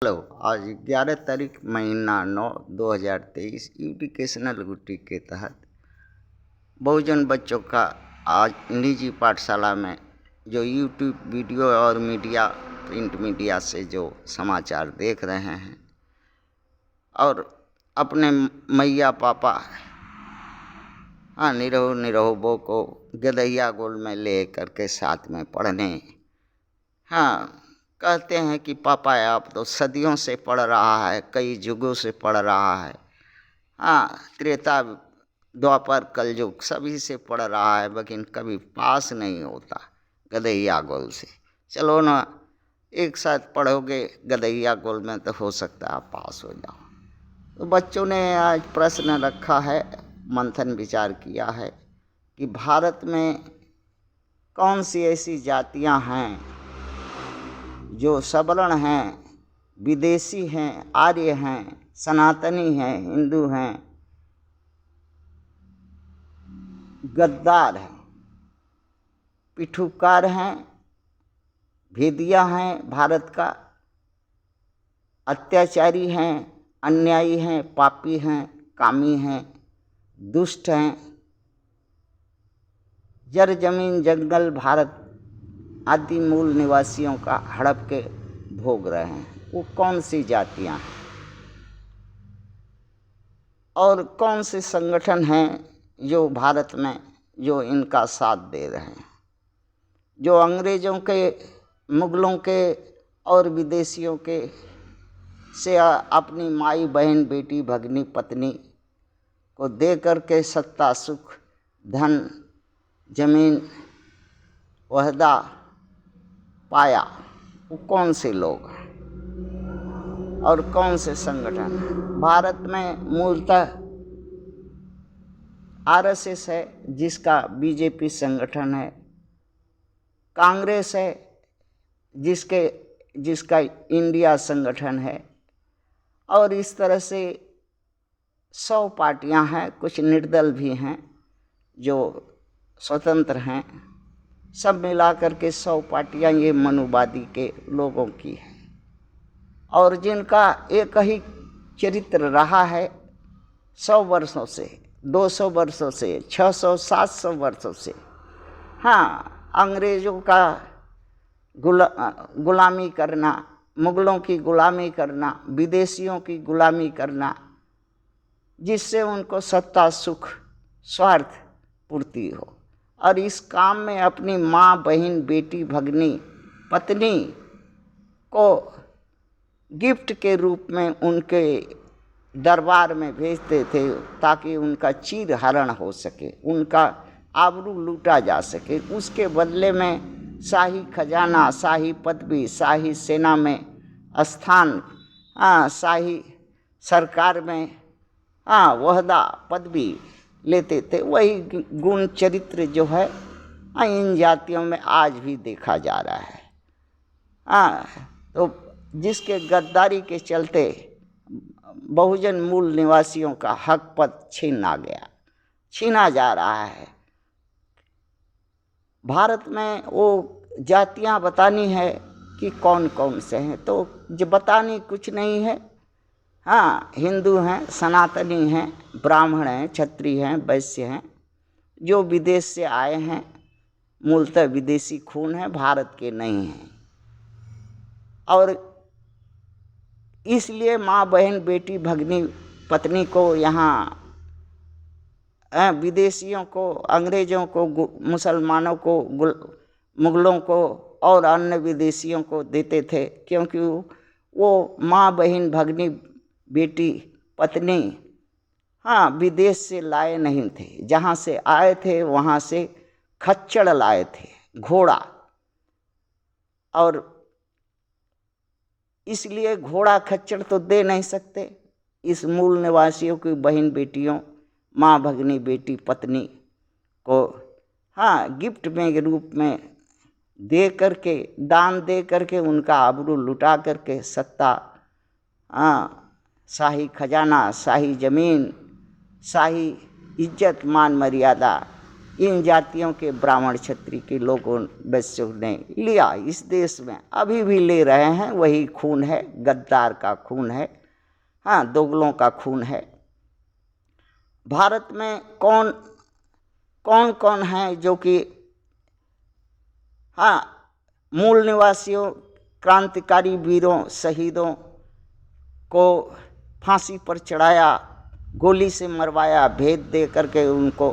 Hello. आज 11 तारीख महीना 9 2023 एजुकेशनल गुट्टी के तहत बहुजन बच्चों का आज निजी पाठशाला में जो यूट्यूब वीडियो और मीडिया प्रिंट मीडिया से जो समाचार देख रहे हैं और अपने मैया पापा निरहु निरहुबो को गदैया गोल में ले करके साथ में पढ़ने कहते हैं कि पापा आप तो सदियों से पढ़ रहा है, कई युगों से पढ़ रहा है। त्रेता द्वापर कलयुग सभी से पढ़ रहा है, लेकिन कभी पास नहीं होता गदैया गोल से। चलो ना, एक साथ पढ़ोगे गदैया गोल में तो हो सकता है आप पास हो जाओ। तो बच्चों ने आज प्रश्न रखा है, मंथन विचार किया है कि भारत में कौन सी ऐसी जातियां हैं जो सवर्ण हैं, विदेशी हैं, आर्य हैं, सनातनी हैं, हिंदू हैं, गद्दार हैं, पिठुकार हैं, भेदिया हैं, भारत का अत्याचारी हैं, अन्यायी हैं, पापी हैं, कामी हैं, दुष्ट हैं, जर जमीन जंगल भारत आदि मूल निवासियों का हड़प के भोग रहे हैं। वो कौन सी जातियां हैं और कौन से संगठन हैं जो भारत में जो इनका साथ दे रहे हैं, जो अंग्रेज़ों के, मुगलों के और विदेशियों के से अपनी माई बहन बेटी भगनी पत्नी को दे करके सत्ता सुख धन जमीन वहदा पाया। वो कौन से लोग हैं और कौन से संगठन हैं? भारत में मूलतः आरएसएस है जिसका बीजेपी संगठन है, कांग्रेस है जिसका इंडिया संगठन है, और इस तरह से 100 पार्टियां हैं, कुछ निर्दल भी हैं जो स्वतंत्र हैं। सब मिलाकर के 100 पार्टियां ये मनुवादी के लोगों की हैं और जिनका एक ही चरित्र रहा है 100 वर्षों से, 200 वर्षों से, 600 700 वर्षों से। अंग्रेज़ों का गुलामी करना, मुगलों की गुलामी करना, विदेशियों की गुलामी करना, जिससे उनको सत्ता सुख स्वार्थ पूर्ति हो, और इस काम में अपनी माँ बहन बेटी भगनी पत्नी को गिफ्ट के रूप में उनके दरबार में भेजते थे ताकि उनका चीर हरण हो सके, उनका आबरू लूटा जा सके। उसके बदले में शाही खजाना, शाही पदवी, शाही सेना में स्थान, शाही सरकार में वहदा पदवी लेते थे। वही गुण चरित्र जो है इन जातियों में आज भी देखा जा रहा है। तो जिसके गद्दारी के चलते बहुजन मूल निवासियों का हक पद छीना जा रहा है। भारत में वो जातियां बतानी है कि कौन कौन से हैं, तो जो बतानी कुछ नहीं है। हिंदू हैं, सनातनी हैं, ब्राह्मण हैं, क्षत्रिय हैं, वैश्य हैं, जो विदेश से आए हैं, मूलतः विदेशी खून है, भारत के नहीं हैं। और इसलिए माँ बहन बेटी भगनी पत्नी को यहाँ विदेशियों को, अंग्रेज़ों को, मुसलमानों को, मुगलों को और अन्य विदेशियों को देते थे, क्योंकि वो माँ बहन भगनी बेटी पत्नी विदेश से लाए नहीं थे। जहाँ से आए थे वहाँ से खच्चड़ लाए थे, घोड़ा, और इसलिए घोड़ा खच्चड़ तो दे नहीं सकते। इस मूल निवासियों की बहन बेटियों, माँ भगनी बेटी पत्नी को गिफ्ट में के रूप में दे करके, दान दे करके, उनका आबरू लुटा करके सत्ता, शाही खजाना, शाही जमीन, शाही इज्जत मान मर्यादा इन जातियों के ब्राह्मण क्षत्रिय के लोगों वैश्यों ने लिया इस देश में, अभी भी ले रहे हैं। वही खून है, गद्दार का खून है, हाँ, दोगलों का खून है। भारत में कौन कौन कौन है जो कि हाँ मूल निवासियों, क्रांतिकारी वीरों, शहीदों को फांसी पर चढ़ाया, गोली से मरवाया, भेद दे करके उनको,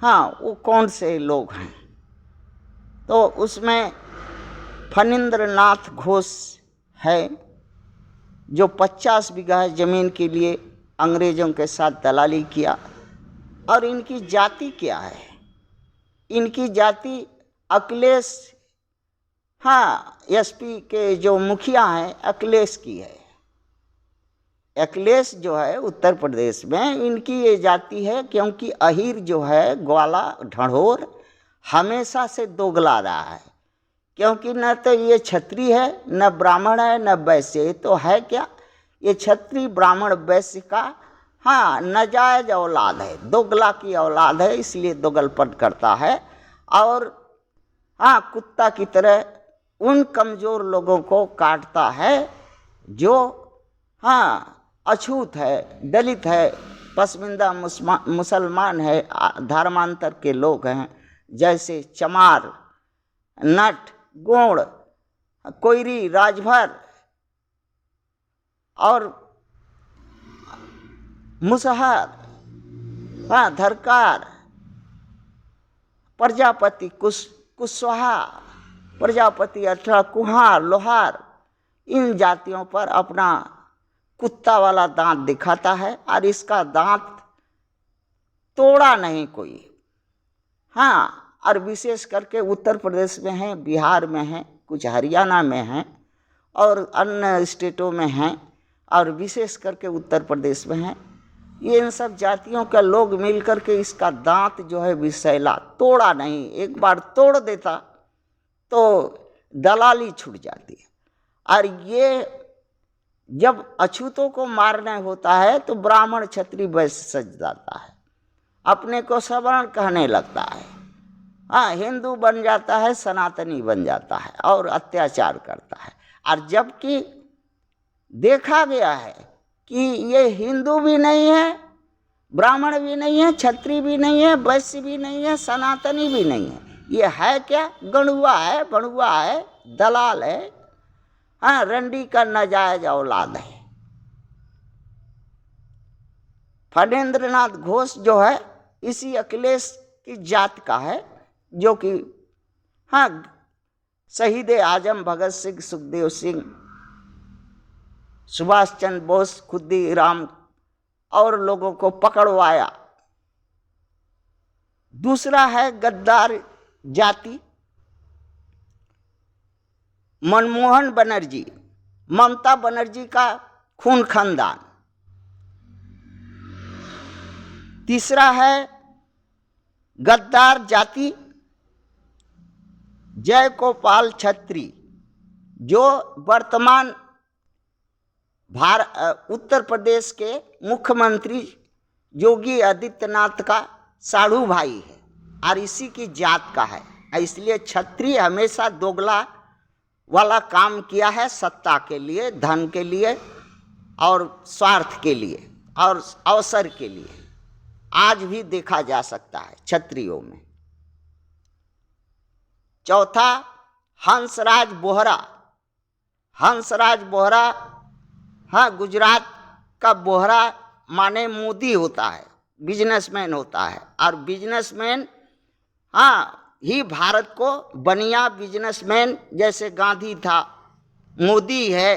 हाँ, वो कौन से लोग हैं? तो उसमें फणींद्र नाथ घोष है, जो 50 बीघा जमीन के लिए अंग्रेजों के साथ दलाली किया। और इनकी जाति क्या है? इनकी जाति अखिलेश, हाँ, एसपी के जो मुखिया हैं अखिलेश की है। अखिलेश जो है उत्तर प्रदेश में, इनकी ये जाति है, क्योंकि अहीर जो है, ग्वाला, ढढ़ोर, हमेशा से दोगला रहा है। क्योंकि न तो ये क्षत्रिय है, न ब्राह्मण है, न वैश्य। तो है क्या? ये क्षत्रिय ब्राह्मण वैश्य का, हाँ, नाजायज औलाद है, दोगला की औलाद है, इसलिए दोगलपन करता है। और हाँ, कुत्ता की तरह उन कमज़ोर लोगों को काटता है जो, हाँ, अछूत है, दलित है, पसमिंदा मुसलमान है, धर्मांतर के लोग हैं, जैसे चमार, नट, गोंड, कोयरी, राजभर और मुसहर, हाँ, धरकार, प्रजापति, कुशवाहा, प्रजापति अथवा कुहार, लोहार, इन जातियों पर अपना कुत्ता वाला दांत दिखाता है। और इसका दांत तोड़ा नहीं कोई, हाँ। और विशेष करके उत्तर प्रदेश में है, बिहार में है, कुछ हरियाणा में है और अन्य स्टेटों में हैं, और विशेष करके उत्तर प्रदेश में है। ये इन सब जातियों का लोग मिल करके इसका दांत जो है विषैला, तोड़ा नहीं। एक बार तोड़ देता तो दलाली छूट जाती है। और ये जब अछूतों को मारना होता है तो ब्राह्मण क्षत्रिय वैश्य सज जाता है, अपने को सवर्ण कहने लगता है, हाँ, हिंदू बन जाता है, सनातनी बन जाता है और अत्याचार करता है। और जबकि देखा गया है कि ये हिंदू भी नहीं है, ब्राह्मण भी नहीं है, क्षत्रिय भी नहीं है, वैश्य भी नहीं है, सनातनी भी नहीं है। ये है क्या? गणुआ है, बणुआ है, दलाल है, हाँ, रंडी का नाजायज औलाद है। फणींद्र नाथ घोष जो है इसी अखिलेश की जात का है, जो कि, हाँ, शहीद आजम भगत सिंह, सुखदेव सिंह, सुभाष चंद्र बोस, खुदीराम और लोगों को पकड़वाया। दूसरा है गद्दार जाति, मनमोहन बनर्जी, ममता बनर्जी का खून खानदान। तीसरा है गद्दार जाति जयगोपाल छत्री, जो वर्तमान उत्तर प्रदेश के मुख्यमंत्री योगी आदित्यनाथ का साढ़ू भाई है और इसी की जात का है। इसलिए क्षत्रिय हमेशा दोगला वाला काम किया है, सत्ता के लिए, धन के लिए और स्वार्थ के लिए और अवसर के लिए। आज भी देखा जा सकता है क्षत्रियों में। चौथा हंसराज बोहरा। हंसराज बोहरा, हाँ, गुजरात का बोहरा माने मोदी होता है, बिजनेसमैन होता है। और बिजनेसमैन, हाँ, ही भारत को बनिया बिजनेसमैन, जैसे गांधी था, मोदी है,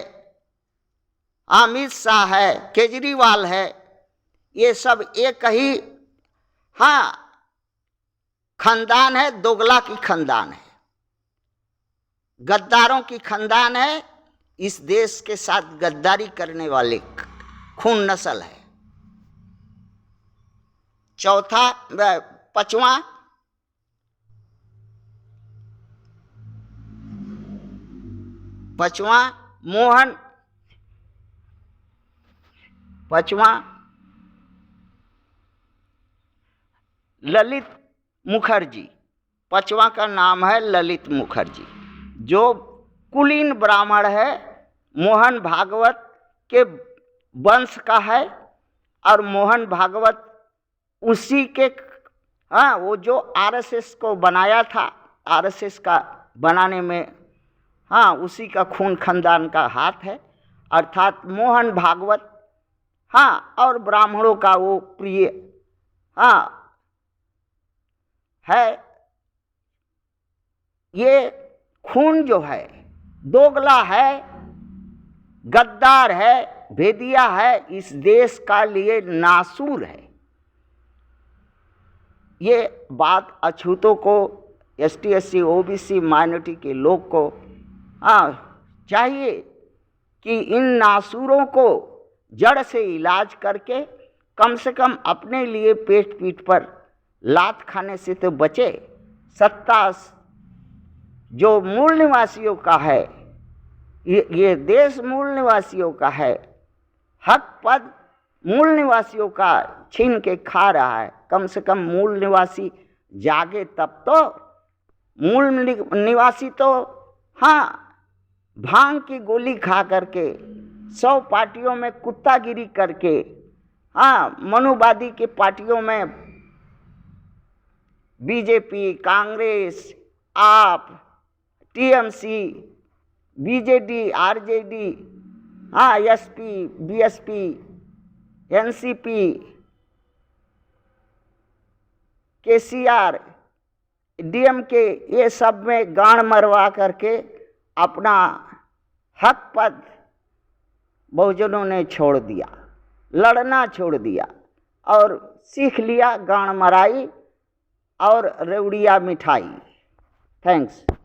अमित शाह है, केजरीवाल है, ये सब एक ही, हाँ, खानदान है, दोगला की खानदान है, गद्दारों की खानदान है। इस देश के साथ गद्दारी करने वाले खून नस्ल है। चौथा, पांचवा ललित मुखर्जी, पांचवा का नाम है ललित मुखर्जी, जो कुलीन ब्राह्मण है, मोहन भागवत के वंश का है। और मोहन भागवत उसी के, हाँ, वो जो आरएसएस को बनाया था, आरएसएस का बनाने में, हाँ, उसी का खून खानदान का हाथ है, अर्थात मोहन भागवत, हाँ, और ब्राह्मणों का वो प्रिय, हाँ, है। ये खून जो है दोगला है, गद्दार है, भेदिया है, इस देश का लिए नासूर है। ये बात अछूतों को, एसटी एससी ओबीसी माइनॉरिटी के लोग को चाहिए कि इन नासूरों को जड़ से इलाज करके कम से कम अपने लिए पेट पीठ पर लात खाने से तो बचे। सत्ता जो मूल निवासियों का है, ये देश मूल निवासियों का है, हक पद मूल निवासियों का छीन के खा रहा है। कम से कम मूल निवासी जागे तब तो। मूल निवासी तो, हाँ, भांग की गोली खा करके 100 पार्टियों में कुत्तागिरी करके, हाँ, मनुवादी के पार्टियों में बीजेपी, कांग्रेस, आप, टीएमसी, बीजेडी, आरजेडी, हाँ, SP, BSP, NCP, KCR, DMK, ये सब में गांड मरवा करके अपना हक पद बहुजनों ने छोड़ दिया, लड़ना छोड़ दिया और सीख लिया गांड मराई और रेवड़िया मिठाई। थैंक्स।